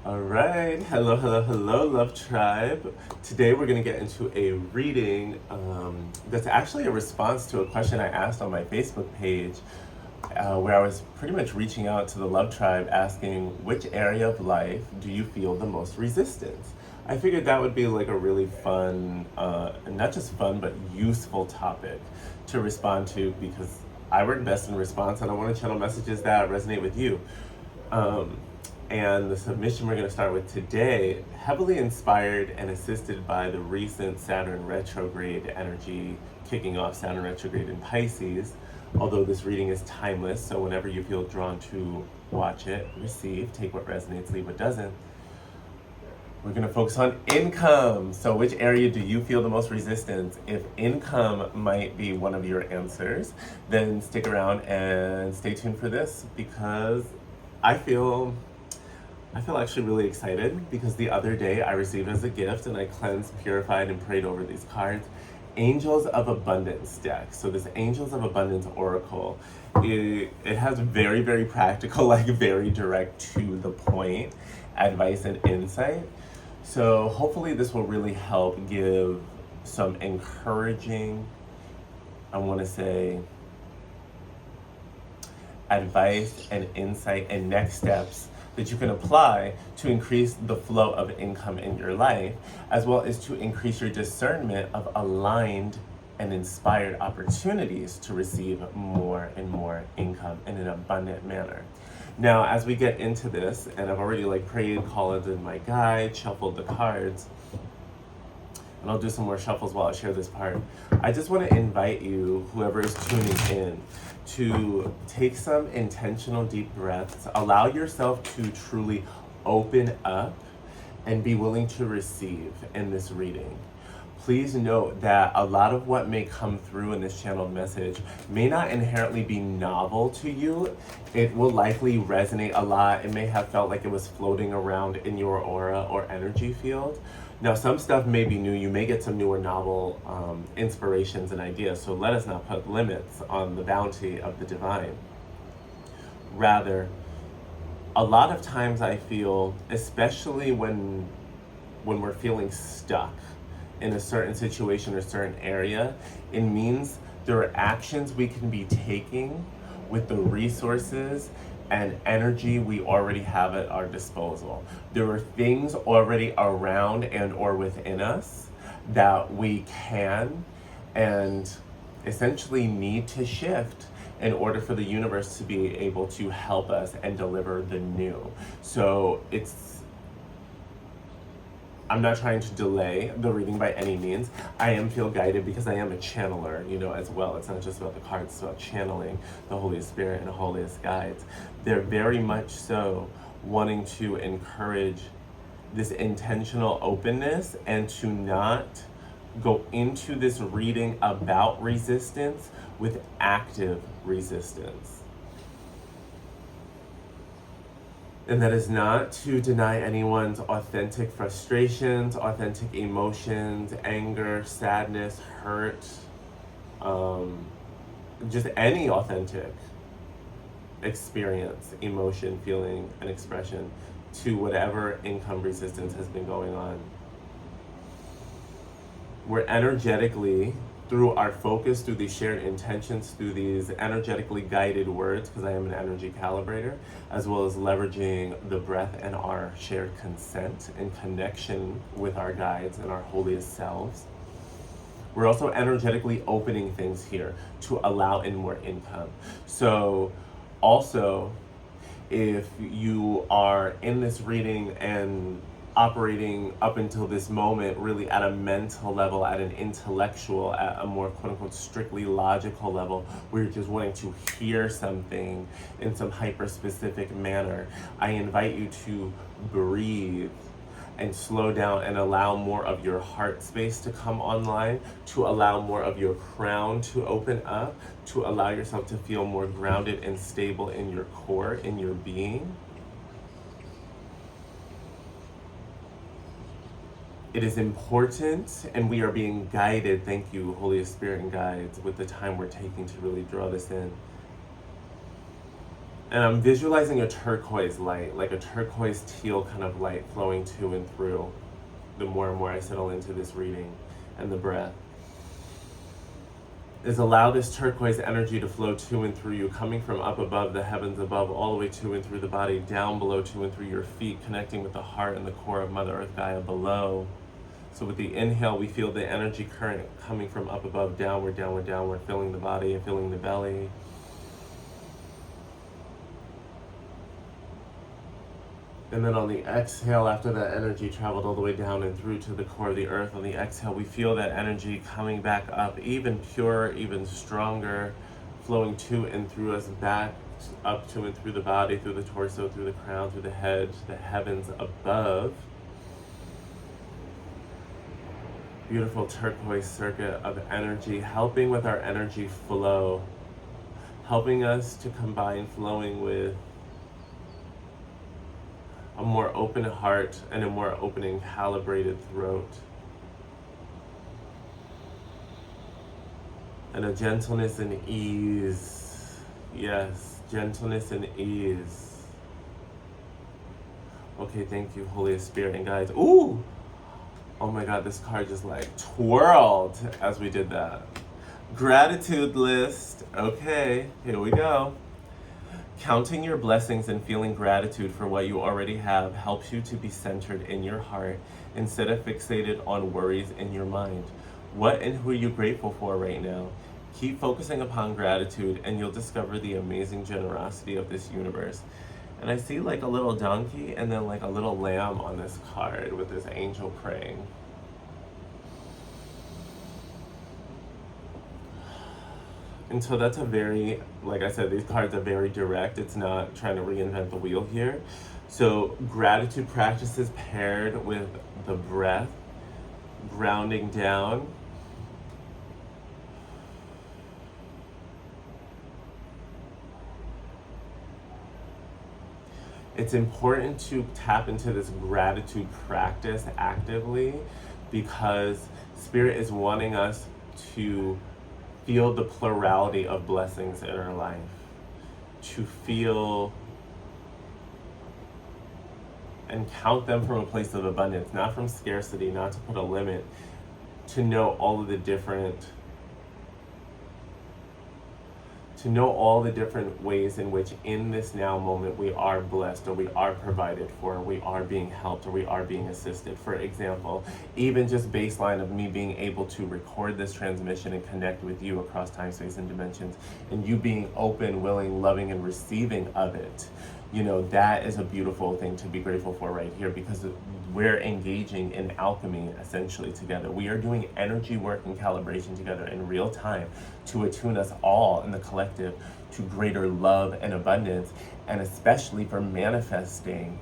All right, hello, Love Tribe. Today we're going to get into a reading that's actually a response to a question I asked on my Facebook page, where I was pretty much reaching out to the Love Tribe asking which area of life do you feel the most resistance? I figured that would be like a really fun, not just fun, but useful topic to respond to because I work best in response and I want to channel messages that resonate with you. Um, and the submission we're going to start with today, heavily inspired and assisted by the recent Saturn retrograde energy kicking off Saturn retrograde in Pisces. Although this reading is timeless, so whenever you feel drawn to watch it, receive, take what resonates, leave what doesn't. We're going to focus on income. So which area do you feel the most resistance? If income might be one of your answers, then stick around and stay tuned for this because I feel actually really excited because the other day I received as a gift and I cleansed, purified, and prayed over these cards. Angels of Abundance deck. So this Angels of Abundance Oracle, it has very, very practical, like very direct to the point advice and insight. So hopefully this will really help give some encouraging, I want to say, advice and insight and next steps that you can apply to increase the flow of income in your life, as well as to increase your discernment of aligned and inspired opportunities to receive more and more income in an abundant manner. Now, as we get into this, and I've already prayed, called in my guide, shuffled the cards, and I'll do some more shuffles while I share this part. I just want to invite you, whoever is tuning in, to take some intentional deep breaths. Allow yourself to truly open up and be willing to receive in this reading. Please note that a lot of what may come through in this channeled message may not inherently be novel to you. It will likely resonate a lot. It may have felt like it was floating around in your aura or energy field. Now, some stuff may be new. You may get some newer novel inspirations and ideas, so let us not put limits on the bounty of the divine. Rather, a lot of times I feel, especially when we're feeling stuck in a certain situation or certain area, it means there are actions we can be taking with the resources and energy we already have at our disposal. There are things already around and or within us that we can and essentially need to shift in order for the universe to be able to help us and deliver the new. So I'm not trying to delay the reading by any means. I am feel guided because I am a channeler, as well. It's not just about the cards, it's about channeling the Holy Spirit and the holiest guides. They're very much so wanting to encourage this intentional openness and to not go into this reading about resistance with active resistance. And that is not to deny anyone's authentic frustrations, authentic emotions, anger, sadness, hurt, just any authentic experience, emotion, feeling, and expression to whatever income resistance has been going on. We're energetically, through our focus, through these shared intentions, through these energetically guided words, because I am an energy calibrator, as well as leveraging the breath and our shared consent and connection with our guides and our holiest selves. We're also energetically opening things here to allow in more income. So also, if you are in this reading and operating up until this moment really at a mental level, at an intellectual, at a more quote-unquote strictly logical level, where you're just wanting to hear something in some hyper-specific manner, I invite you to breathe and slow down and allow more of your heart space to come online, to allow more of your crown to open up, to allow yourself to feel more grounded and stable in your core, in your being. It is important, and we are being guided, thank you, Holy Spirit and guides, with the time we're taking to really draw this in. And I'm visualizing a turquoise light, like a turquoise teal kind of light flowing to and through the more and more I settle into this reading and the breath. Is allow this turquoise energy to flow to and through you, coming from up above, the heavens above, all the way to and through the body, down below, to and through your feet, connecting with the heart and the core of Mother Earth Gaia below. So with the inhale, we feel the energy current coming from up above, downward, downward, downward, filling the body and filling the belly. And then on the exhale, after that energy traveled all the way down and through to the core of the earth, on the exhale, we feel that energy coming back up, even purer, even stronger, flowing to and through us, back up to and through the body, through the torso, through the crown, through the head, the heavens above. Beautiful turquoise circuit of energy, helping with our energy flow, helping us to combine flowing with a more open heart and a more open and calibrated throat. And a gentleness and ease. Yes, gentleness and ease. Okay, thank you, Holy Spirit. And guys, ooh! Oh my God, this card just like twirled as we did that. Gratitude list. Okay, here we go. Counting your blessings and feeling gratitude for what you already have helps you to be centered in your heart instead of fixated on worries in your mind. What and who are you grateful for right now? Keep focusing upon gratitude and you'll discover the amazing generosity of this universe. And I see like a little donkey and then like a little lamb on this card with this angel praying. And so that's a very, like I said, these cards are very direct. It's not trying to reinvent the wheel here. So gratitude practices paired with the breath, grounding down. It's important to tap into this gratitude practice actively because Spirit is wanting us to feel the plurality of blessings in our life, to feel and count them from a place of abundance, not from scarcity, not to put a limit, to know all of the different ways in which in this now moment we are blessed or we are provided for, or we are being helped or we are being assisted. For example, even just baseline of me being able to record this transmission and connect with you across time, space, and dimensions, and you being open, willing, loving, and receiving of it. You know, that is a beautiful thing to be grateful for right here because we're engaging in alchemy essentially together. We are doing energy work and calibration together in real time to attune us all in the collective to greater love and abundance, and especially for manifesting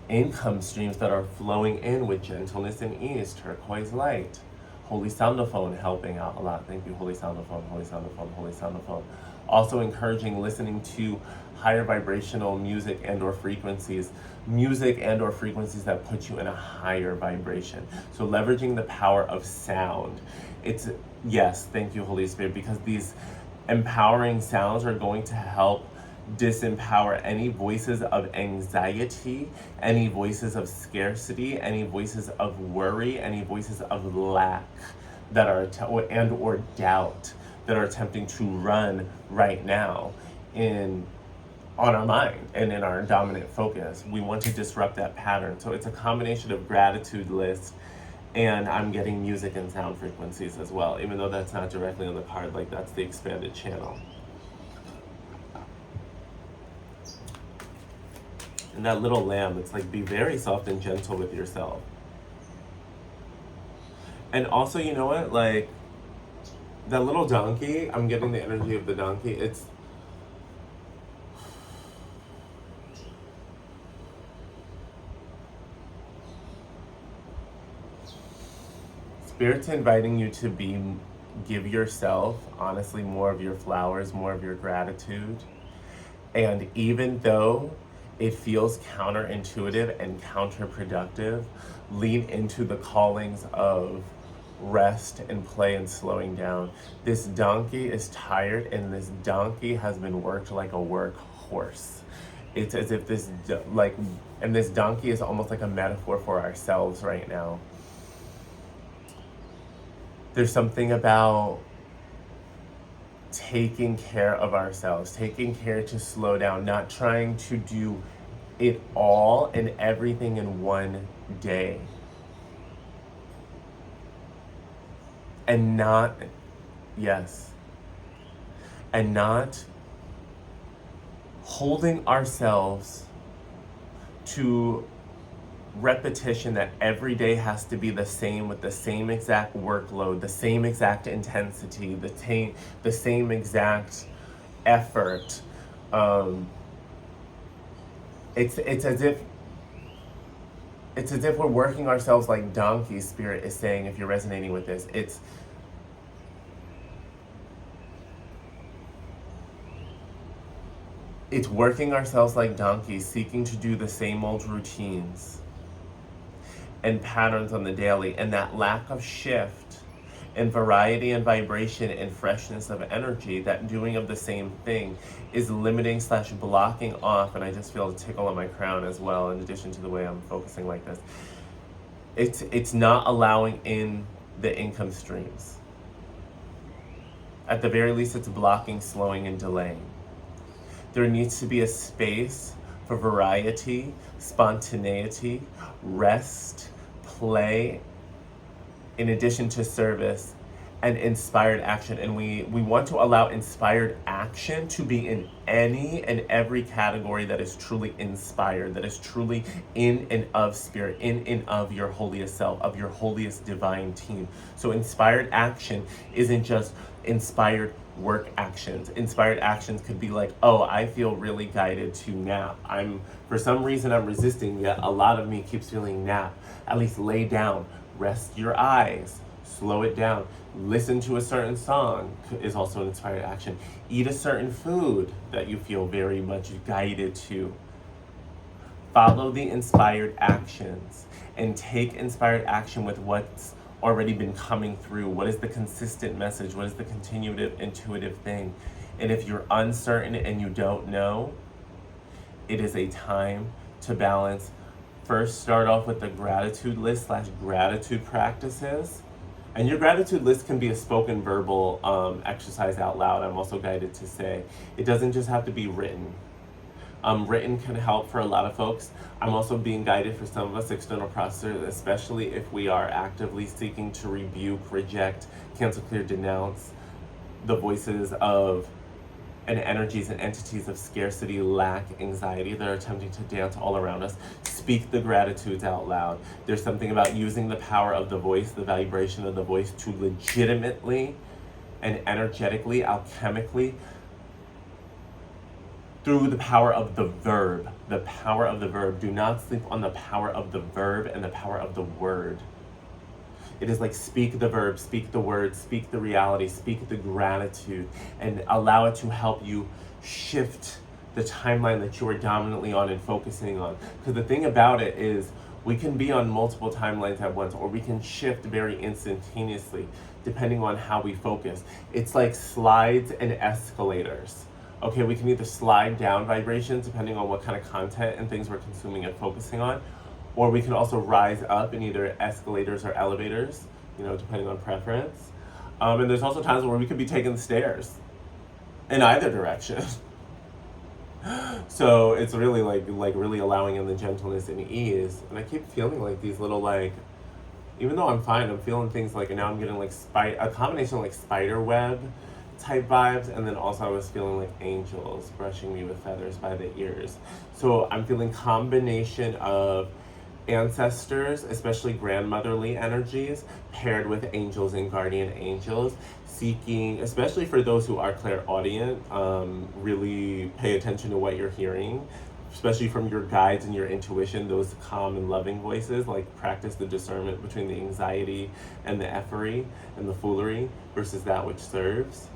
income streams that are flowing in with gentleness and ease, turquoise light. Holy Soundophone helping out a lot. Thank you, Holy Soundophone, Holy Soundophone, Holy Soundophone. Also encouraging listening to higher vibrational music and or frequencies that put you in a higher vibration. So leveraging the power of sound. It's, yes, thank you, Holy Spirit, because these empowering sounds are going to help disempower any voices of anxiety, any voices of scarcity, any voices of worry, any voices of lack that are and or doubt that are attempting to run right now on our mind and in our dominant focus. We want to disrupt that pattern. So it's a combination of gratitude list, and I'm getting music and sound frequencies as well, even though that's not directly on the card, like that's the expanded channel. And that little lamb, it's like be very soft and gentle with yourself. And also, you know what, like that little donkey, I'm getting the energy of the donkey. It's Spirit's inviting you to give yourself, honestly, more of your flowers, more of your gratitude. And even though it feels counterintuitive and counterproductive, lean into the callings of rest and play and slowing down. This donkey is tired and this donkey has been worked like a workhorse. horse. It's as if this, like, and this donkey is almost like a metaphor for ourselves right now. There's something about taking care of ourselves, taking care to slow down, not trying to do it all and everything in one day. And not, yes, and not holding ourselves to repetition that every day has to be the same with the same exact workload, the same exact intensity, the same exact effort. It's as if we're working ourselves like donkeys. Spirit is saying, if you're resonating with this, it's working ourselves like donkeys, seeking to do the same old routines and patterns on the daily, and that lack of shift and variety and vibration and freshness of energy, that doing of the same thing, is limiting / blocking off. And I just feel a tickle on my crown as well, in addition to the way I'm focusing like this. It's not allowing in the income streams. At the very least, it's blocking, slowing, and delaying. There needs to be a space for variety, spontaneity, rest, play, in addition to service and inspired action. And we want to allow inspired action to be in any and every category that is truly inspired, that is truly in and of spirit, in and of your holiest self, of your holiest divine team. So inspired action isn't just inspired work actions. Inspired actions could be like, oh, I feel really guided to nap. For some reason I'm resisting, yet a lot of me keeps feeling nap. At least lay down, rest your eyes, slow it down. Listen to a certain song is also an inspired action. Eat a certain food that you feel very much guided to. Follow the inspired actions and take inspired action with what's already been coming through. What is the consistent message? What is the continuative, intuitive thing? And if you're uncertain and you don't know, it is a time to balance. First, start off with the gratitude list / gratitude practices. And your gratitude list can be a spoken verbal exercise out loud. I'm also guided to say it doesn't just have to be written. Written can help for a lot of folks. I'm also being guided for some of us external processors, especially if we are actively seeking to rebuke, reject, cancel, clear, denounce the voices of and energies and entities of scarcity, lack, anxiety that are attempting to dance all around us. Speak the gratitudes out loud. There's something about using the power of the voice, the vibration of the voice, to legitimately and energetically, alchemically, through the power of the verb. The power of the verb. Do not sleep on the power of the verb and the power of the word. It is like, speak the verb, speak the word, speak the reality, speak the gratitude, and allow it to help you shift the timeline that you are dominantly on and focusing on. Because the thing about it is, we can be on multiple timelines at once, or we can shift very instantaneously, depending on how we focus. It's like slides and escalators. Okay, we can either slide down vibrations depending on what kind of content and things we're consuming and focusing on, or we can also rise up in either escalators or elevators, depending on preference. And there's also times where we could be taking the stairs in either direction. So it's really like really allowing in the gentleness and ease. And I keep feeling like these little, even though I'm fine, I'm feeling things like, and now I'm getting a combination of like spider web type vibes, and then also I was feeling like angels brushing me with feathers by the ears. So I'm feeling combination of ancestors, especially grandmotherly energies, paired with angels and guardian angels, seeking, especially for those who are clairaudient, really pay attention to what you're hearing, especially from your guides and your intuition, those calm and loving voices. Like, practice the discernment between the anxiety and the effery and the foolery versus that which serves.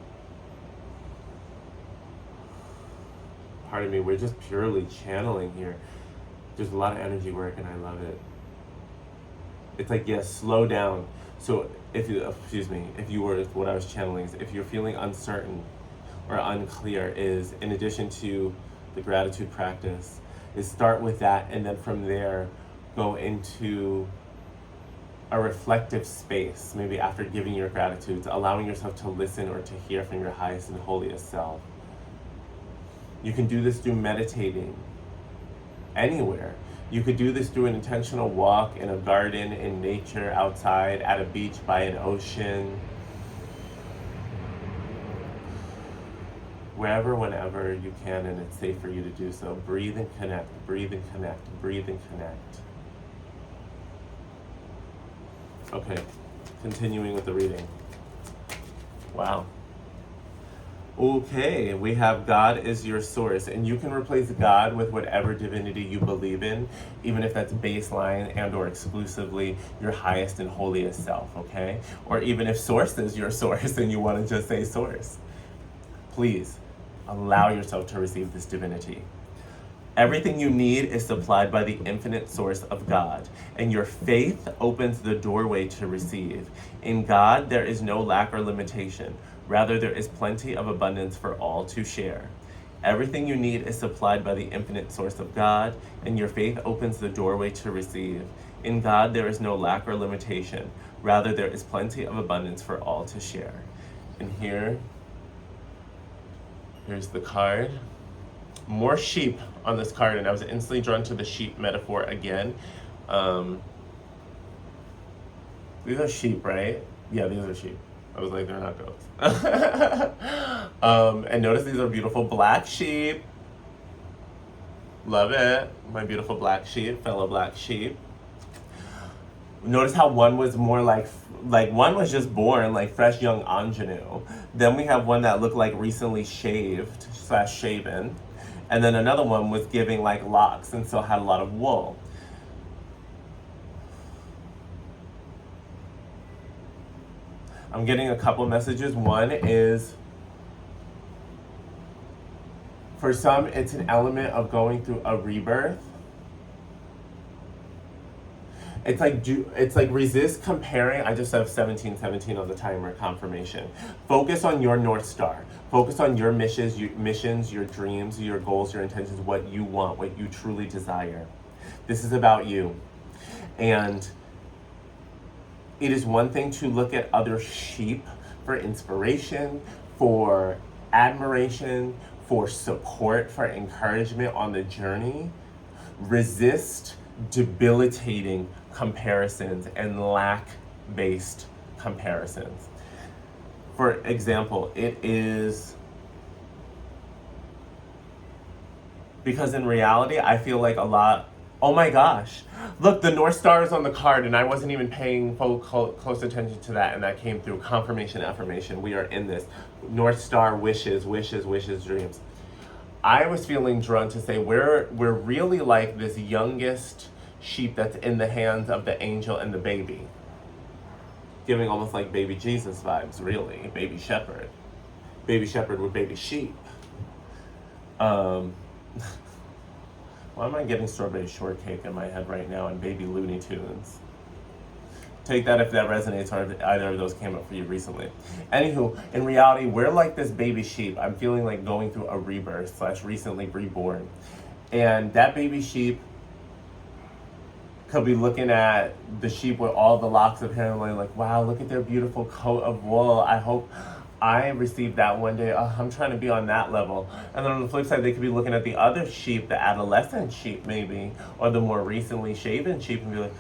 Pardon me, we're just purely channeling here. There's a lot of energy work and I love it. It's like, yes, slow down. So if you were, what I was channeling is, if you're feeling uncertain or unclear, is in addition to the gratitude practice, is start with that, and then from there go into a reflective space, maybe after giving your gratitudes, allowing yourself to listen or to hear from your highest and holiest self. You can do this through meditating anywhere. You could do this through an intentional walk in a garden, in nature, outside, at a beach, by an ocean. Wherever, whenever you can, and it's safe for you to do so. Breathe and connect, breathe and connect, breathe and connect. Okay, continuing with the reading. Wow. Okay, we have God is your source, and you can replace God with whatever divinity you believe in, even if that's baseline and or exclusively your highest and holiest self, okay? Or even if source is your source and you want to just say source. Please allow yourself to receive this divinity. Everything you need is supplied by the infinite source of God, and your faith opens the doorway to receive. In God, there is no lack or limitation. Rather, there is plenty of abundance for all to share. Everything you need is supplied by the infinite source of God, and your faith opens the doorway to receive. In God, there is no lack or limitation. Rather, there is plenty of abundance for all to share. And here's the card. More sheep on this card, and I was instantly drawn to the sheep metaphor again. These are sheep, right? Yeah, these are sheep. I was like, they're not goats. And notice these are beautiful black sheep. Love it. My beautiful black sheep, fellow black sheep. Notice how one was more like one was just born, like fresh young ingenue. Then we have one that looked like recently shaved / shaven. And then another one was giving like locks and still had a lot of wool. I'm getting a couple messages. One is, for some, it's an element of going through a rebirth. It's like resist comparing. I just have 1717 on the timer confirmation. Focus on your North Star. Focus on your missions, your dreams, your goals, your intentions, what you want, what you truly desire. This is about you. And it is one thing to look at other sheep for inspiration, for admiration, for support, for encouragement on the journey. Resist debilitating comparisons and lack-based comparisons. For example, it is because in reality, I feel like a lot, oh my gosh, look, the North Star is on the card and I wasn't even paying close attention to that, and that came through confirmation, affirmation. We are in this. North Star, wishes, dreams. I was feeling drawn to say we're really like this youngest sheep that's in the hands of the angel and the baby. Giving almost like baby Jesus vibes, really. Baby shepherd. Baby shepherd with baby sheep. Why am I getting strawberry shortcake in my head right now and baby Looney Tunes? Take that if that resonates, or if either of those came up for you recently. Anywho, in reality, we're like this baby sheep. I'm feeling like going through a rebirth / recently reborn. And that baby sheep could be looking at the sheep with all the locks of hair and like, wow, look at their beautiful coat of wool. I hope I receive that one day. Oh, I'm trying to be on that level. And then on the flip side, they could be looking at the other sheep, the adolescent sheep maybe, or the more recently shaven sheep, and be like,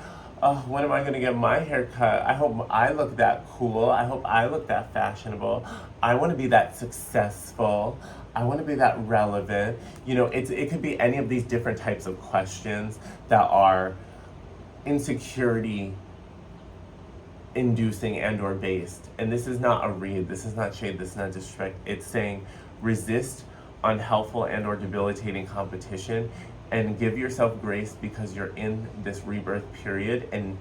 oh, when am I going to get my hair cut? I hope I look that cool. I hope I look that fashionable. I want to be that successful. I want to be that relevant. You know, it could be any of these different types of questions that are insecurity inducing and or based. And this is not a read, this is not shade, this is not disrespect. It's saying resist unhelpful and or debilitating competition and give yourself grace because you're in this rebirth period. And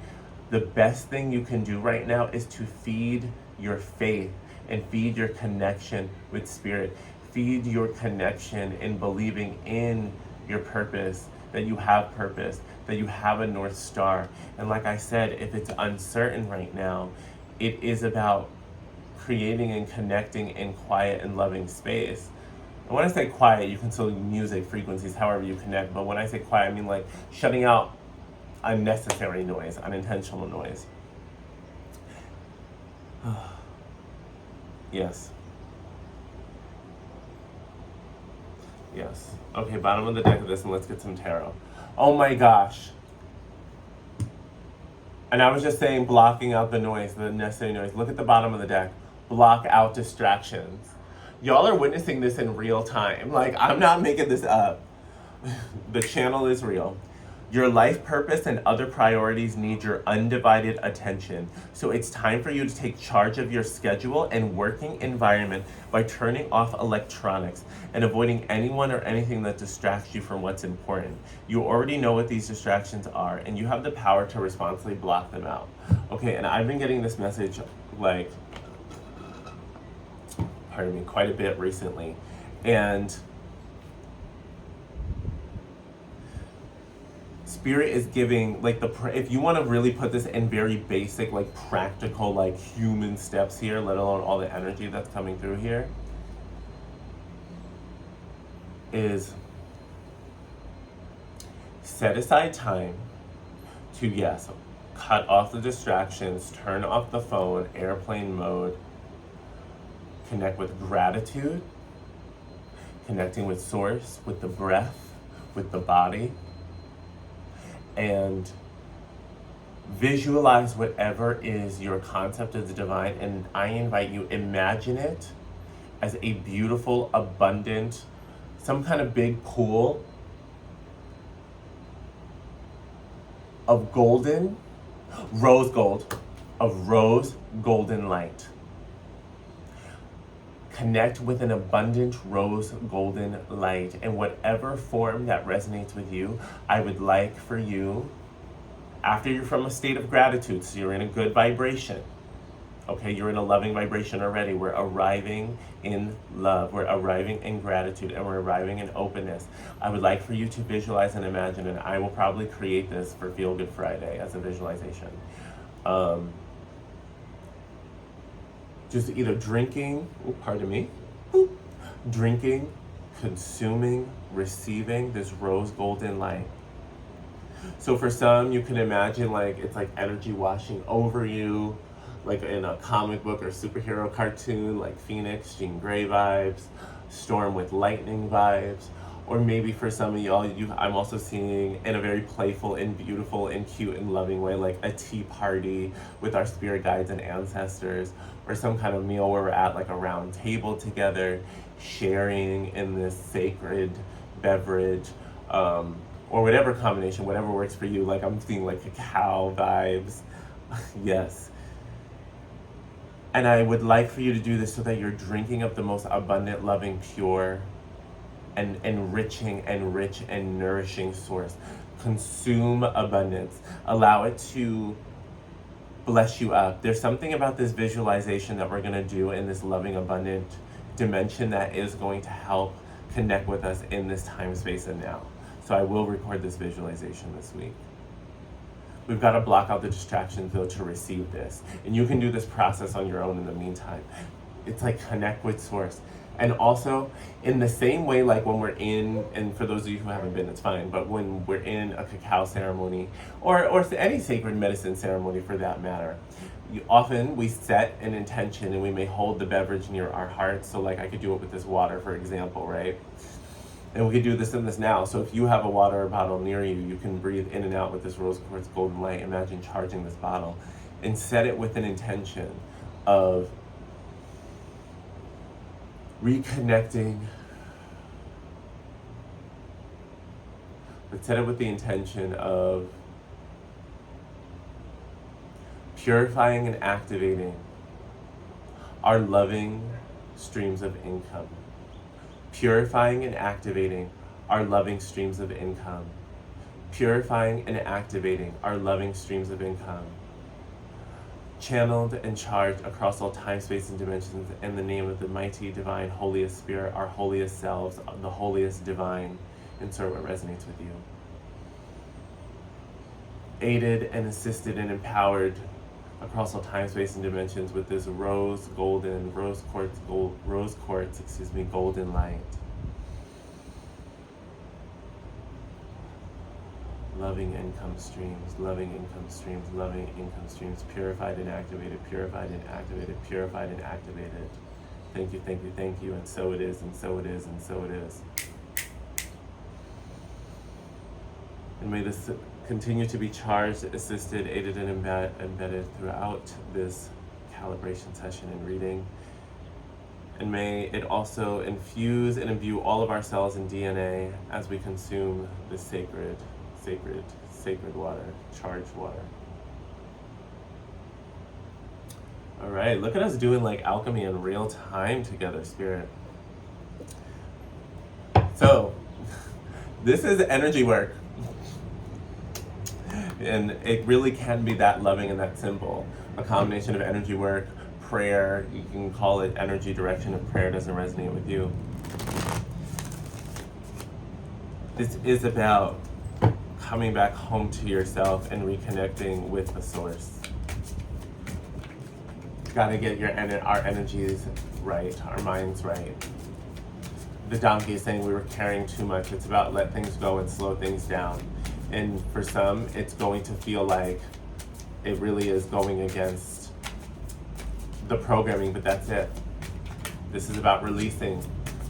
the best thing you can do right now is to feed your faith and feed your connection with spirit. Feed your connection in believing in your purpose, that you have purpose, that you have a North Star. And like I said, if it's uncertain right now, it is about creating and connecting in quiet and loving space. And when I say quiet, you can still use music, frequencies, however you connect. But when I say quiet, I mean like shutting out unnecessary noise, unintentional noise. Yes. Yes. Okay, bottom of the deck of this, and let's get some tarot. Oh my gosh. And I was just saying, blocking out the noise, the necessary noise. Look at the bottom of the deck. Block out distractions. Y'all are witnessing this in real time. Like, I'm not making this up. The channel is real. Your life purpose and other priorities need your undivided attention. So it's time for you to take charge of your schedule and working environment by turning off electronics and avoiding anyone or anything that distracts you from what's important. You already know what these distractions are, and you have the power to responsibly block them out. Okay, and I've been getting this message, like, pardon me, quite a bit recently. And Spirit is giving, like, if you want to really put this in very basic, like, practical, like, human steps here, let alone all the energy that's coming through here, is set aside time to, yes, cut off the distractions, turn off the phone, airplane mode, connect with gratitude, connecting with source, with the breath, with the body, and visualize whatever is your concept of the divine. And I invite you, imagine it as a beautiful, abundant, some kind of big pool of golden, rose golden light. Connect with an abundant rose golden light, in whatever form that resonates with you. I would like for you, after you're from a state of gratitude, so you're in a good vibration, okay, you're in a loving vibration already. We're arriving in love, we're arriving in gratitude, and we're arriving in openness. I would like for you to visualize and imagine, and I will probably create this for Feel Good Friday as a visualization. Just either drinking, drinking, consuming, receiving this rose golden light. So for some, you can imagine like it's like energy washing over you, like in a comic book or superhero cartoon, like Phoenix, Jean Grey vibes, Storm with lightning vibes. Or maybe for some of y'all, I'm also seeing in a very playful and beautiful and cute and loving way, like a tea party with our spirit guides and ancestors, or some kind of meal where we're at like a round table together, sharing in this sacred beverage, or whatever combination, whatever works for you. Like I'm seeing like cacao vibes, yes. And I would like for you to do this so that you're drinking of the most abundant, loving, pure, and enriching and rich and nourishing source. Consume abundance. Allow it to bless you up. There's something about this visualization that we're going to do in this loving, abundant dimension that is going to help connect with us in this time, space, and now. So I will record this visualization this week. We've got to block out the distractions though to receive this. And you can do this process on your own in the meantime. It's like connect with source. And also, in the same way, like when we're in, and for those of you who haven't been, it's fine, but when we're in a cacao ceremony, or any sacred medicine ceremony for that matter, often we set an intention and we may hold the beverage near our hearts. So like I could do it with this water, for example, right? And we could do this in this now. So if you have a water bottle near you, you can breathe in and out with this rose quartz golden light. Imagine charging this bottle and set it with an intention of reconnecting. Let's set it with the intention of purifying and activating our loving streams of income. Purifying and activating our loving streams of income. Purifying and activating our loving streams of income. Channeled and charged across all time, space, and dimensions in the name of the mighty, divine, holiest spirit, our holiest selves, the holiest divine. Insert what resonates with you. Aided and assisted and empowered across all time, space, and dimensions with this rose quartz golden light. loving income streams, loving income streams, loving income streams, purified and activated, purified and activated, purified and activated. Thank you, thank you, thank you, and so it is, and so it is, and so it is. And may this continue to be charged, assisted, aided, and embedded throughout this calibration session and reading. And may it also infuse and imbue all of our cells and DNA as we consume this sacred water, charged water. All right, look at us doing like alchemy in real time together, Spirit. So, this is energy work. And it really can be that loving and that simple. A combination of energy work, prayer, you can call it energy direction if prayer doesn't resonate with you. This is about coming back home to yourself and reconnecting with the source. Gotta get our energies right, our minds right. The donkey is saying we were carrying too much. It's about let things go and slow things down. And for some, it's going to feel like it really is going against the programming, but that's it. This is about releasing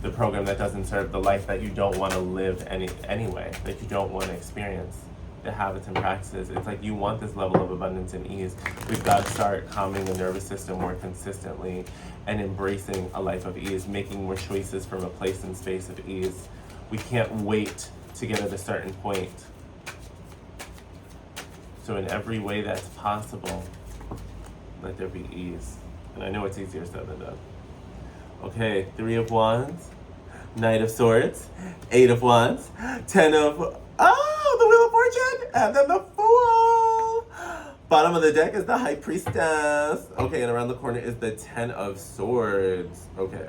the program that doesn't serve the life that you don't want to live anyway, that you don't want to experience, the habits and practices. It's like you want this level of abundance and ease. We've got to start calming the nervous system more consistently and embracing a life of ease, making more choices from a place and space of ease. We can't wait to get at a certain point. So in every way that's possible, let there be ease. And I know it's easier said than done. Okay, 3 of Wands, Knight of Swords, 8 of Wands, 10 of, the Wheel of Fortune, and then the Fool. Bottom of the deck is the High Priestess. Okay, and around the corner is the 10 of Swords. Okay,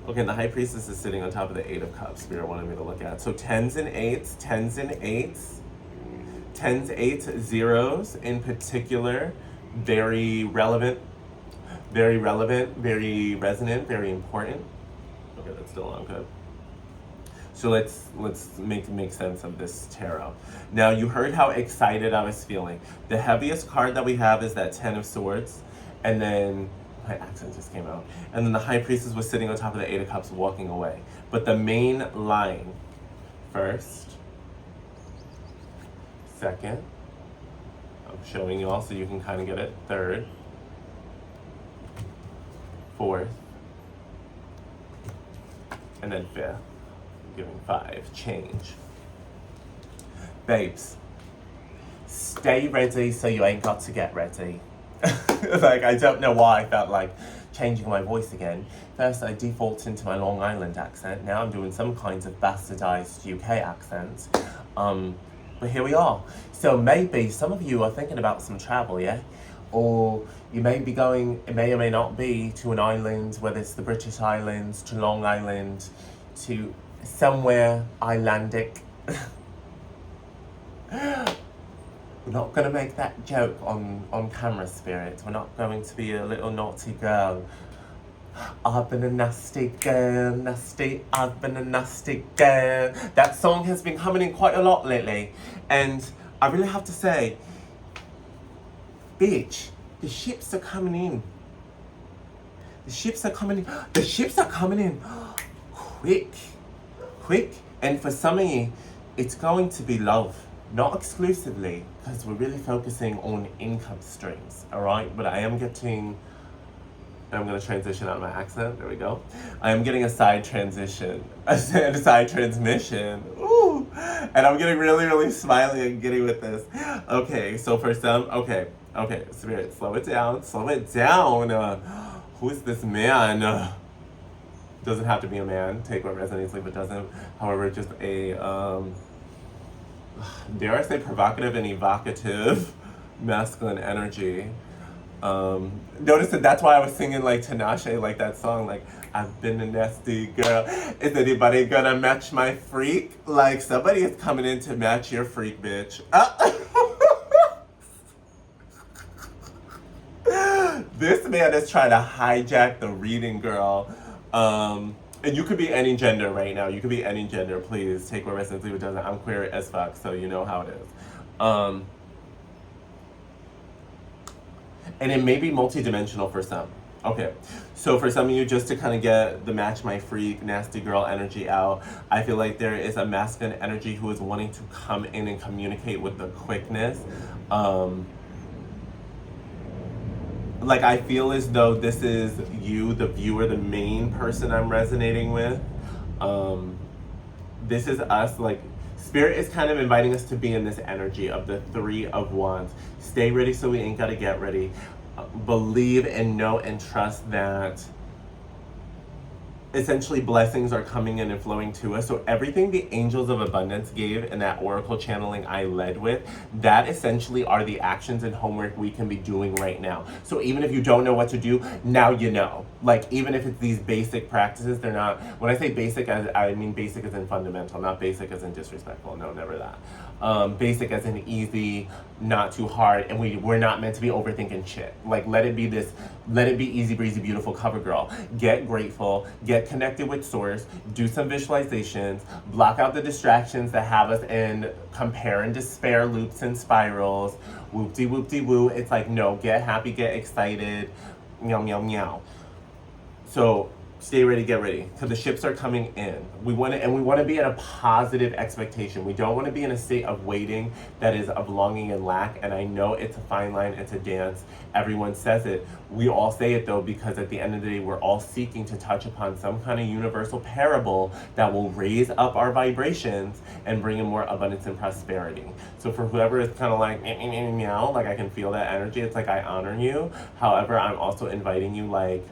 and the High Priestess is sitting on top of the 8 of Cups, Spirit wanted me to look at. So 10s and 8s, 10s and 8s. 10s, 8s, zeros in particular, very relevant, very resonant, very important. Okay, that's still on good. So let's make sense of this tarot. Now, you heard how excited I was feeling. The heaviest card that we have is that 10 of Swords, and then my accent just came out. And then the High Priestess was sitting on top of the 8 of Cups walking away. But the main line, first, second, I'm showing you all so you can kind of get it, third, fourth, and then fifth, I'm giving 5, change. Babes, stay ready so you ain't got to get ready. Like, I don't know why I felt like changing my voice again. First, I defaulted into my Long Island accent. Now I'm doing some kinds of bastardized UK accents. But here we are. So maybe some of you are thinking about some travel, yeah? Or you may be going, it may or may not be, to an island, whether it's the British Islands, to Long Island, to somewhere Icelandic. We're not going to make that joke on camera, Spirit. We're not going to be a little naughty girl. I've been a nasty girl, nasty, I've been a nasty girl. That song has been coming in quite a lot lately. And I really have to say, bitch, the ships are coming in. The ships are coming in. The ships are coming in. Quick. And for some of you, it's going to be love. Not exclusively, because we're really focusing on income streams, all right? But I am getting, I'm going to transition out of my accent. There we go. I am getting a side transition, a side transmission. Ooh. And I'm getting really smiley and giddy with this. Okay, so for some, okay, Spirit, slow it down. Who is this man? Doesn't have to be a man. Take what resonates, leave what doesn't. However, just a, dare I say, provocative and evocative masculine energy. Notice that that's why I was singing like Tinashe, like that song, like, I've been a nasty girl. Is anybody gonna match my freak? Like, somebody is coming in to match your freak, bitch. This man is trying to hijack the reading, girl. And you could be any gender right now. You could be any gender. Please take what resonates, leave what doesn't. I'm queer as fuck, so you know how it is. And it may be multidimensional for some. Okay, so for some of you, just to kind of get the match my freak, nasty girl energy out, I feel like there is a masculine energy who is wanting to come in and communicate with the quickness. Like, I feel as though this is you, the viewer, the main person I'm resonating with. This is us, like, Spirit is kind of inviting us to be in this energy of the Three of Wands. Stay ready so we ain't gotta get ready. Believe and know and trust that essentially blessings are coming in and flowing to us. So everything the angels of abundance gave in that oracle channeling I led with, that essentially are the actions and homework we can be doing right now. So even if you don't know what to do, now you know. Like, even if it's these basic practices, they're not, when I say basic, I mean basic as in fundamental, not basic as in disrespectful. No, never that. Basic as in easy, not too hard, and we're not meant to be overthinking shit. Like, let it be easy breezy, beautiful cover girl. Get grateful, get connected with source, do some visualizations, block out the distractions that have us in compare and despair loops and spirals, whoop-de-whoop-de-woo. It's like, no, get happy, get excited, meow, meow, meow. So stay ready, get ready, because the ships are coming in. We want to be in a positive expectation. We don't want to be in a state of waiting that is of longing and lack. And I know it's a fine line, it's a dance. Everyone says it. We all say it though, because at the end of the day, we're all seeking to touch upon some kind of universal parable that will raise up our vibrations and bring in more abundance and prosperity. So for whoever is kind of like, meow, like I can feel that energy, it's like I honor you. However, I'm also inviting you, like,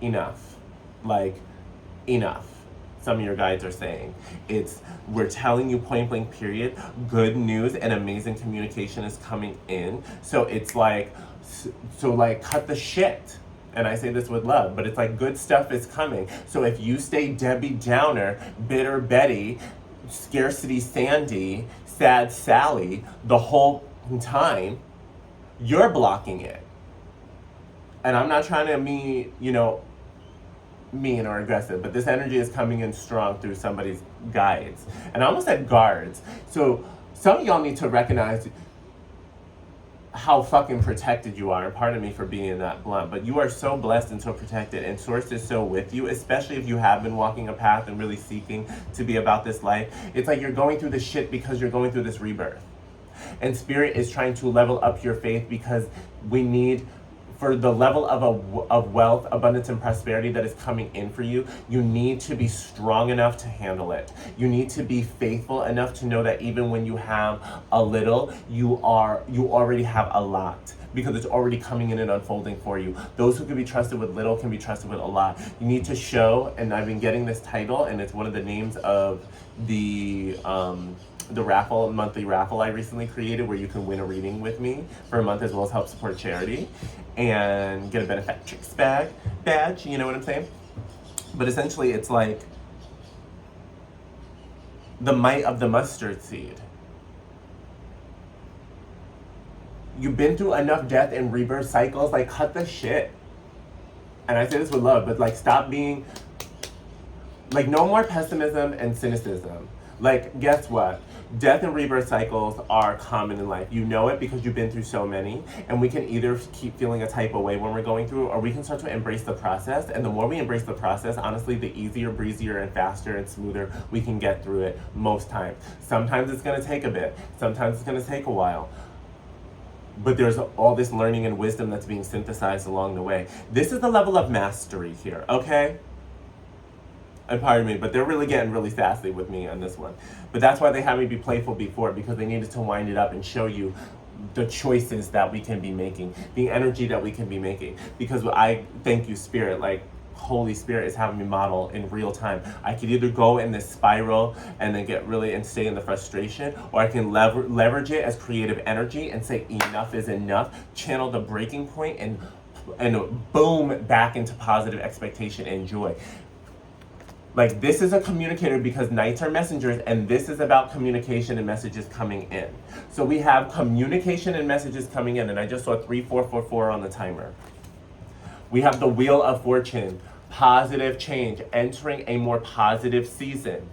enough. Like, enough. Some of your guides are saying we're telling you point blank period, good news and amazing communication is coming in. So it's like, cut the shit. And I say this with love, but it's like good stuff is coming. So if you stay Debbie Downer, bitter Betty, scarcity Sandy, sad Sally the whole time, you're blocking it. And I'm not trying to mean or aggressive, but this energy is coming in strong through somebody's guides. And I almost said guards. So some of y'all need to recognize how fucking protected you are. And pardon me for being that blunt, but you are so blessed and so protected, and source is so with you, especially if you have been walking a path and really seeking to be about this life. It's like you're going through this shit because you're going through this rebirth. And Spirit is trying to level up your faith, because we need, for the level of wealth, abundance, and prosperity that is coming in for you, you need to be strong enough to handle it. You need to be faithful enough to know that even when you have a little, you already have a lot, because it's already coming in and unfolding for you. Those who can be trusted with little can be trusted with a lot. You need to show, and I've been getting this title, and it's one of the names of the monthly raffle I recently created, where you can win a reading with me for a month, as well as help support charity and get a benefactrix badge, you know what I'm saying? But essentially it's like the might of the mustard seed. You've been through enough death and rebirth cycles, like, cut the shit. And I say this with love, but like, stop being, like, no more pessimism and cynicism. Like, guess what? Death and rebirth cycles are common in life. You know it because you've been through so many, and we can either keep feeling a type of way when we're going through, or we can start to embrace the process. And the more we embrace the process, honestly, the easier, breezier, and faster and smoother we can get through it most times. Sometimes it's gonna take a bit. Sometimes it's gonna take a while. But there's all this learning and wisdom that's being synthesized along the way. This is the level of mastery here, okay? And pardon me, but they're really getting really sassy with me on this one. But that's why they had me be playful before, because they needed to wind it up and show you the choices that we can be making, the energy that we can be making. Because I thank you, Spirit, like, Holy Spirit is having me model in real time. I could either go in this spiral and then get really and stay in the frustration, or I can leverage it as creative energy and say enough is enough, channel the breaking point, and boom, back into positive expectation and joy. Like, this is a communicator, because nights are messengers, and this is about communication and messages coming in. So we have communication and messages coming in, and I just saw 3444 on the timer. We have the Wheel of Fortune positive change, entering a more positive season.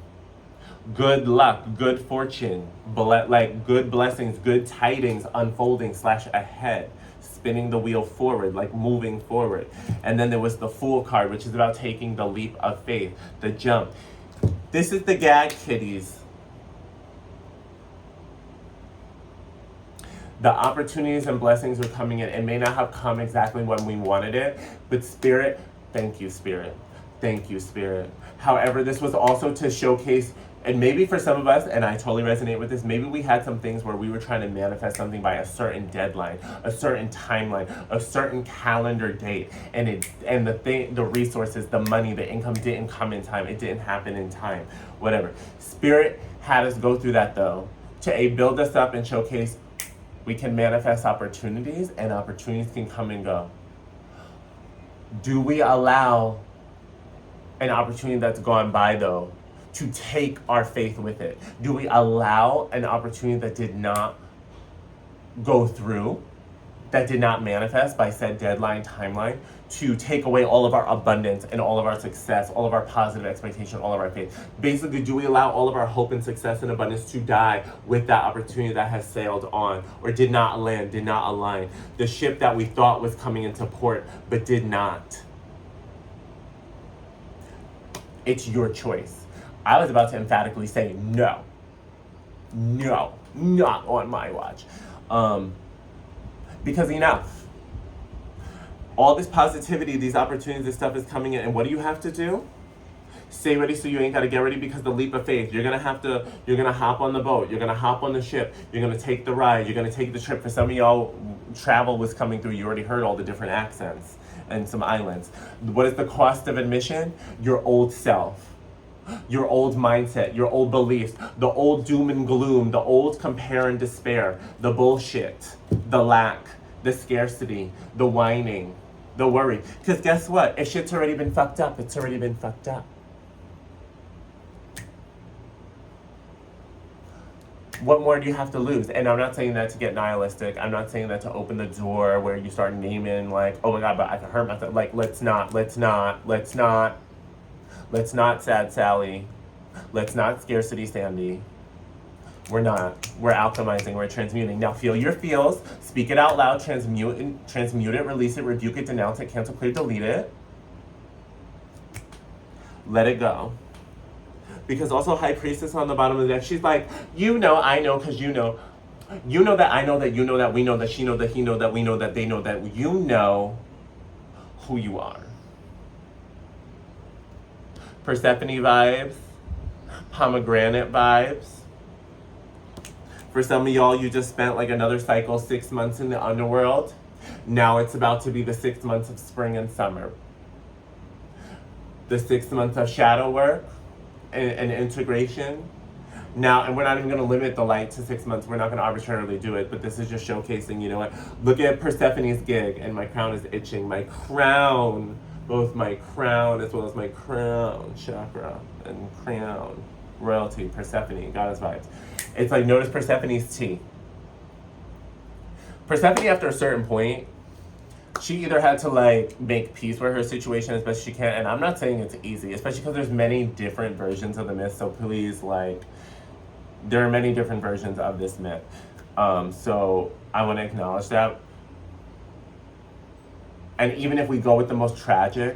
Good luck, good fortune, like good blessings, good tidings unfolding / ahead, spinning the wheel forward, like moving forward. And then there was the Fool card, which is about taking the leap of faith, the jump. This is the gag, kiddies. The opportunities and blessings are coming in. It may not have come exactly when we wanted it, but Spirit, thank you, Spirit. Thank you, Spirit. However, this was also to showcase, and maybe for some of us, and I totally resonate with this, maybe we had some things where we were trying to manifest something by a certain deadline, a certain timeline, a certain calendar date, and the resources, the money, the income didn't come in time. It didn't happen in time, whatever. Spirit had us go through that though, to build us up and showcase we can manifest opportunities, and opportunities can come and go. Do we allow an opportunity that's gone by though to take our faith with it? Do we allow an opportunity that did not go through, that did not manifest by said deadline, timeline, to take away all of our abundance and all of our success, all of our positive expectation, all of our faith? Basically, do we allow all of our hope and success and abundance to die with that opportunity that has sailed on or did not land, did not align? The ship that we thought was coming into port but did not. It's your choice. I was about to emphatically say no, not on my watch. Because enough. All this positivity, these opportunities, this stuff is coming in, and what do you have to do? Stay ready so you ain't got to get ready, because the leap of faith, you're going to hop on the boat, you're going to hop on the ship, you're going to take the ride, you're going to take the trip. For some of y'all, travel was coming through. You already heard all the different accents and some islands. What is the cost of admission? Your old self. Your old mindset, your old beliefs, the old doom and gloom, the old compare and despair, the bullshit, the lack, the scarcity, the whining, the worry. Because guess what? If shit's already been fucked up, it's already been fucked up. What more do you have to lose? And I'm not saying that to get nihilistic. I'm not saying that to open the door where you start naming like, oh my God, but I can hurt myself. Like, let's not, Sad Sally. Let's not Scarcity Sandy. We're not. We're alchemizing. We're transmuting. Now feel your feels. Speak it out loud. Transmute it. Release it. Rebuke it. Denounce it. Cancel, clear, delete it. Let it go. Because also High Priestess on the bottom of the deck, she's like, I know, because you know that I know that you know that we know that she know that he know that we know that they know that you know who you are. Persephone vibes, pomegranate vibes. For some of y'all, you just spent like another cycle, 6 months in the underworld. Now it's about to be the 6 months of spring and summer. The 6 months of shadow work and integration. Now, and we're not even going to limit the light to 6 months. We're not going to arbitrarily do it, but this is just showcasing, you know what? Look at Persephone's gig, and my crown is itching. My crown. Both my crown as well as my crown chakra and crown royalty, Persephone, goddess vibes. It's like, notice Persephone's tea. Persephone, after a certain point, she either had to like make peace with her situation as best she can, and I'm not saying it's easy, especially because there's many different versions of the myth. So please, like, there are many different versions of this myth. So I want to acknowledge that. And even if we go with the most tragic,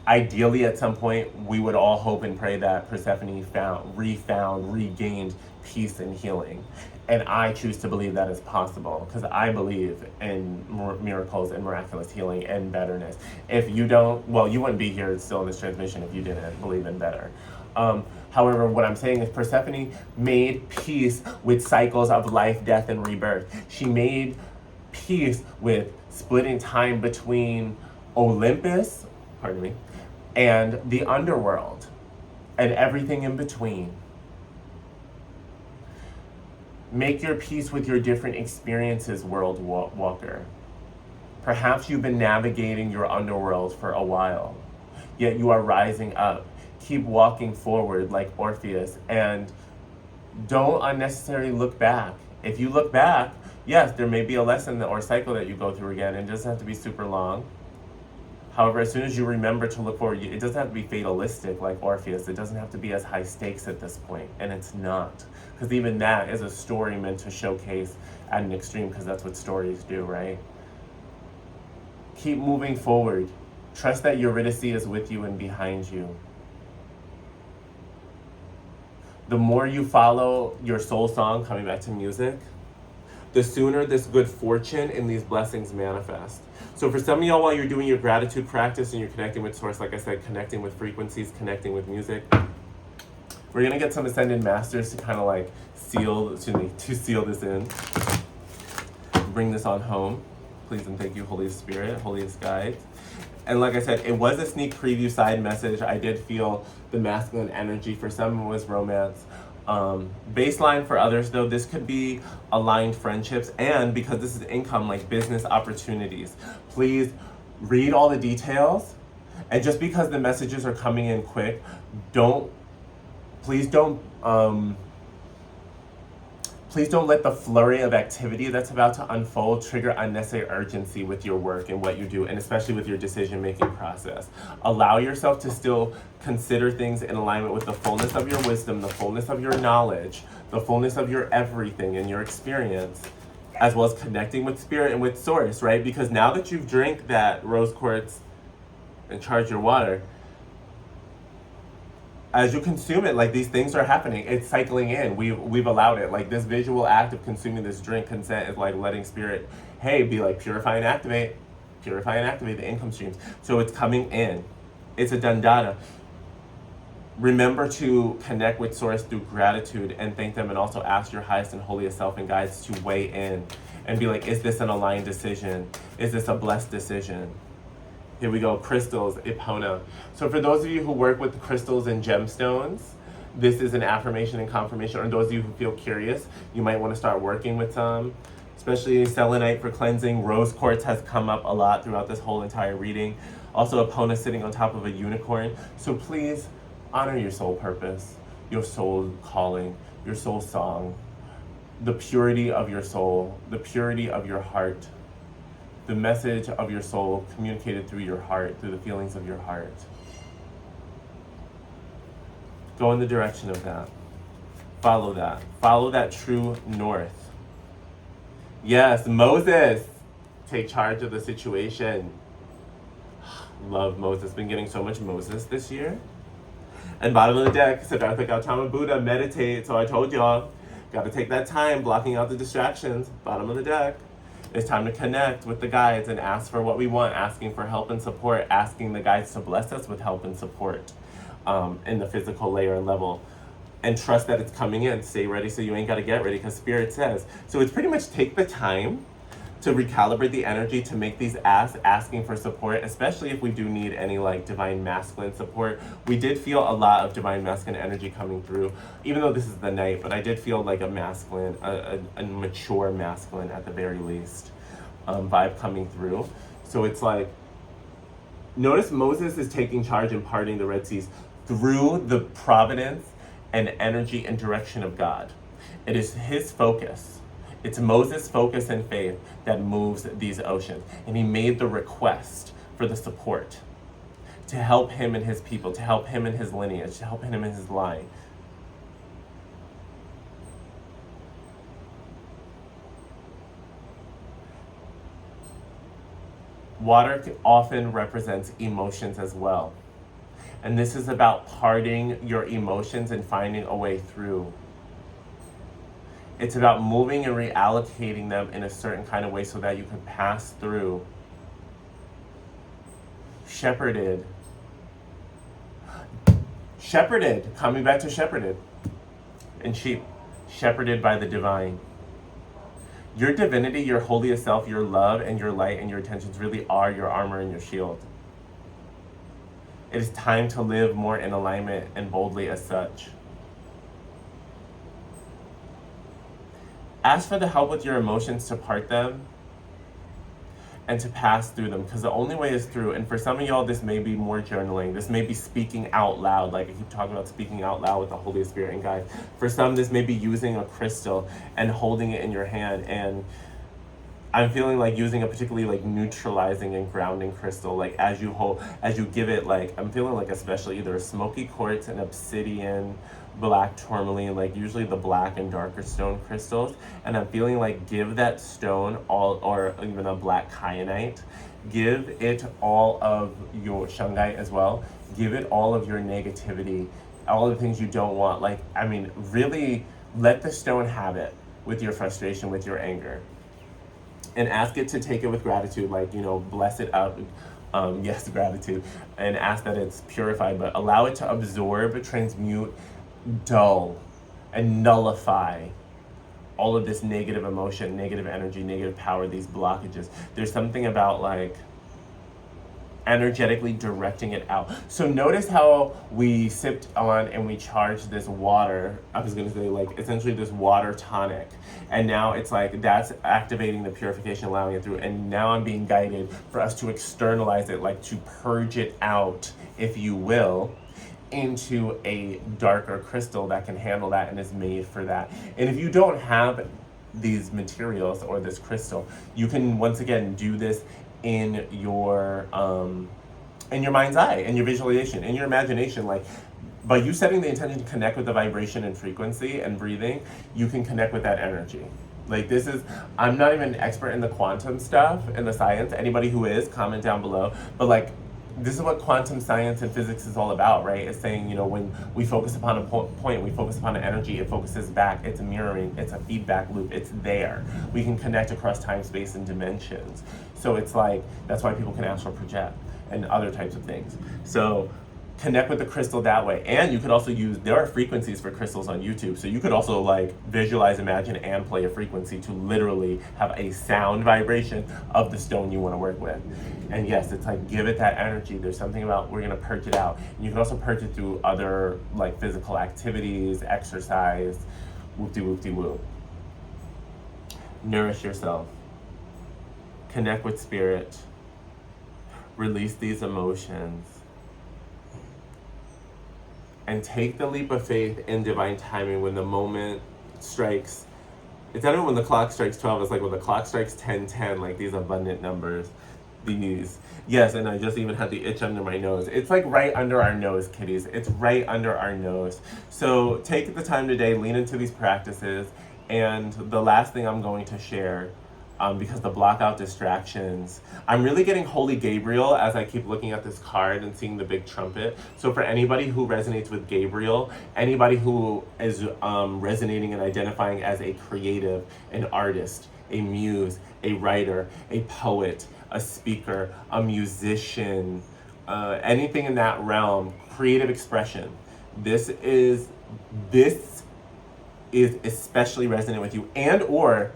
ideally at some point, we would all hope and pray that Persephone regained peace and healing. And I choose to believe that is possible, because I believe in miracles and miraculous healing and betterness. If you don't, well, you wouldn't be here still in this transmission if you didn't believe in better. However, what I'm saying is Persephone made peace with cycles of life, death, and rebirth. She made peace with splitting time between Olympus, and the underworld, and everything in between. Make your peace with your different experiences, world walker. Perhaps you've been navigating your underworld for a while, yet you are rising up. Keep walking forward like Orpheus, and don't unnecessarily look back. If you look back, yes, there may be a lesson or cycle that you go through again, and it doesn't have to be super long. However, as soon as you remember to look forward, it doesn't have to be fatalistic like Orpheus. It doesn't have to be as high stakes at this point, and it's not. Because even that is a story meant to showcase at an extreme, because that's what stories do, right? Keep moving forward. Trust that Eurydice is with you and behind you. The more you follow your soul song, coming back to music, the sooner this good fortune and these blessings manifest. So for some of y'all, while you're doing your gratitude practice and you're connecting with source, like I said, connecting with frequencies, connecting with music, we're gonna get some ascended masters to kind of like seal this in. Bring this on home. Please and thank you, Holy Spirit, holiest guides. And like I said, it was a sneak preview side message. I did feel the masculine energy. For some, it was romance. Baseline for others, though, this could be aligned friendships, and because this is income, like business opportunities. Please read all the details, and just because the messages are coming in quick, please don't let the flurry of activity that's about to unfold trigger unnecessary urgency with your work and what you do, and especially with your decision-making process. Allow yourself to still consider things in alignment with the fullness of your wisdom, the fullness of your knowledge, the fullness of your everything and your experience, as well as connecting with spirit and with source, right? Because now that you've drank that rose quartz and charged your water, as you consume it, like these things are happening. It's cycling in. We've allowed it. Like this visual act of consuming this drink, consent is like letting spirit, hey, be like purify and activate the income streams. So it's coming in. It's a dandana. Remember to connect with source through gratitude and thank them, and also ask your highest and holiest self and guides to weigh in and be like, is this an aligned decision? Is this a blessed decision? Here we go, crystals, Ipona. So for those of you who work with crystals and gemstones, this is an affirmation and confirmation. Or those of you who feel curious, you might want to start working with some, especially selenite for cleansing. Rose quartz has come up a lot throughout this whole entire reading. Also, Ipona sitting on top of a unicorn. So please honor your soul purpose, your soul calling, your soul song, the purity of your soul, the purity of your heart, the message of your soul communicated through your heart, through the feelings of your heart. Go in the direction of that. Follow that. Follow that true north. Yes, Moses, take charge of the situation. Love Moses. Been getting so much Moses this year. And bottom of the deck, Siddhartha Gautama Buddha, meditate. So I told y'all, gotta take that time, blocking out the distractions. Bottom of the deck. It's time to connect with the guides and ask for what we want, asking for help and support, asking the guides to bless us with help and support in the physical layer and level. And trust that it's coming in. Stay ready so you ain't got to get ready, because Spirit says. So it's pretty much take the time to recalibrate the energy to make these asking for support, especially if we do need any like divine masculine support. We did feel a lot of divine masculine energy coming through, even though this is the night, but I did feel like a masculine, a mature masculine at the very least vibe coming through. So it's like, notice Moses is taking charge and parting the Red Seas through the providence and energy and direction of God. It is his focus. It's Moses' focus and faith that moves these oceans. And he made the request for the support to help him and his people, to help him and his lineage, to help him and his line. Water often represents emotions as well. And this is about parting your emotions and finding a way through. It's about moving and reallocating them in a certain kind of way so that you can pass through. Shepherded, coming back to shepherded. And sheep, shepherded by the divine. Your divinity, your holiest self, your love and your light and your intentions really are your armor and your shield. It is time to live more in alignment and boldly as such. Ask for the help with your emotions to part them and to pass through them, because the only way is through. And for some of y'all, this may be more journaling. This may be speaking out loud, like I keep talking about speaking out loud with the Holy Spirit and guides. For some, this may be using a crystal and holding it in your hand. And I'm feeling like using a particularly like neutralizing and grounding crystal, like as you give it, like I'm feeling like especially either a smoky quartz, an obsidian, black tourmaline, like usually the black and darker stone crystals. And I'm feeling like give that stone all, or even a black kyanite, give it all of your shungite as well, give it all of your negativity, all the things you don't want. Like, I mean, really let the stone have it with your frustration, with your anger, and ask it to take it with gratitude, like, bless it out. Yes, gratitude, and ask that it's purified, but allow it to absorb, transmute, dull, and nullify all of this negative emotion, negative energy, negative power, these blockages. There's something about like energetically directing it out. So notice how we sipped on and we charged this water. I was going to say like essentially this water tonic. And now it's like that's activating the purification, allowing it through. And now I'm being guided for us to externalize it, like to purge it out, if you will, into a darker crystal that can handle that and is made for that. And if you don't have these materials or this crystal, you can once again do this in your mind's eye, in your visualization, in your imagination. Like by you setting the intention to connect with the vibration and frequency and breathing, you can connect with that energy. Like this is, I'm not even an expert in the quantum stuff and the science. Anybody who is, comment down below. But like, this is what quantum science and physics is all about, right? It's saying, when we focus upon a point, we focus upon an energy, it focuses back, it's mirroring, it's a feedback loop, it's there. We can connect across time, space, and dimensions. So it's like, that's why people can astral project and other types of things. So connect with the crystal that way. And you could also use, there are frequencies for crystals on YouTube. So you could also like visualize, imagine, and play a frequency to literally have a sound vibration of the stone you want to work with. And yes, it's like, give it that energy. There's something about, we're going to purge it out. And you can also purge it through other like physical activities, exercise, whoop-de-whoop-de-whoop. Nourish yourself. Connect with spirit. Release these emotions. And take the leap of faith in divine timing when the moment strikes. It's not even when the clock strikes 12, it's like when the clock strikes 10:10, like these abundant numbers. These. Yes, and I just even had the itch under my nose. It's like right under our nose, kitties. It's right under our nose. So take the time today, lean into these practices. And the last thing I'm going to share, because the block out distractions, I'm really getting Holy Gabriel as I keep looking at this card and seeing the big trumpet. So for anybody who resonates with Gabriel, anybody who is resonating and identifying as a creative, an artist, a muse, a writer, a poet, a speaker, a musician, anything in that realm, creative expression, this is especially resonant with you. And or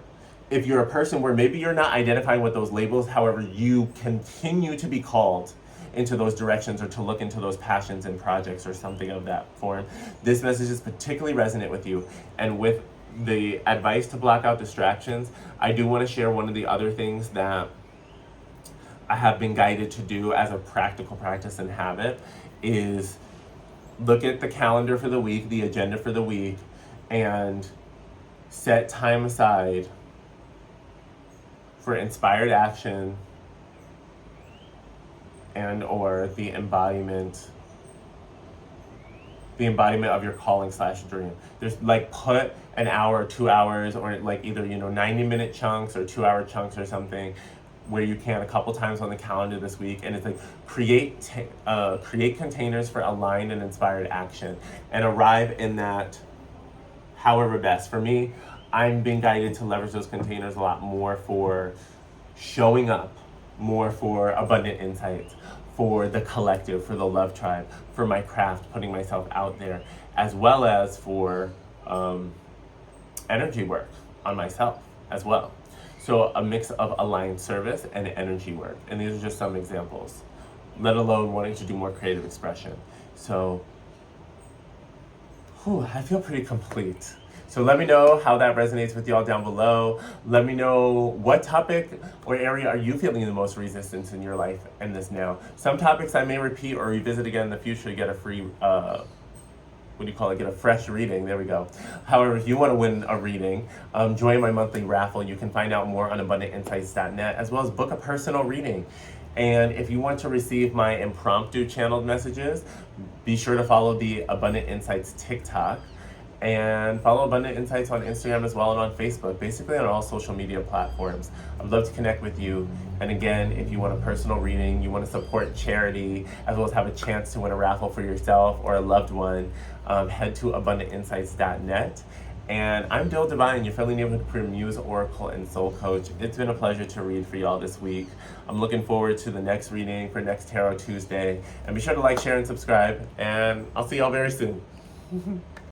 if you're a person where maybe you're not identifying with those labels, however, you continue to be called into those directions or to look into those passions and projects or something of that form, this message is particularly resonant with you. And with the advice to block out distractions, I do want to share one of the other things that I have been guided to do as a practical practice and habit is look at the calendar for the week, the agenda for the week, and set time aside for inspired action and or the embodiment of your calling / dream. There's like put an hour, 2 hours, or like either 90-minute chunks or 2-hour chunks or something where you can a couple times on the calendar this week, and it's like create containers for aligned and inspired action and arrive in that however best. For me, I'm being guided to leverage those containers a lot more for showing up, more for abundant insights, for the collective, for the love tribe, for my craft, putting myself out there, as well as for energy work on myself as well. So a mix of aligned service and energy work. And these are just some examples, let alone wanting to do more creative expression. So, I feel pretty complete. So let me know how that resonates with y'all down below. Let me know what topic or area are you feeling the most resistance in your life and this now. Some topics I may repeat or revisit again in the future to get a free what do you call it, get a fresh reading. There we go. However, if you want to win a reading, join my monthly raffle. You can find out more on abundantinsights.net, as well as book a personal reading. And if you want to receive my impromptu channeled messages, be sure to follow the Abundant Insights TikTok and follow Abundant Insights on Instagram as well and on Facebook, basically on all social media platforms. I'd love to connect with you. And again, if you want a personal reading, you want to support charity, as well as have a chance to win a raffle for yourself or a loved one, head to abundantinsights.net. And I'm Dil Divine, your friendly neighborhood queer muse, oracle, and soul coach. It's been a pleasure to read for y'all this week. I'm looking forward to the next reading for next Tarot Tuesday. And be sure to like, share, and subscribe. And I'll see y'all very soon.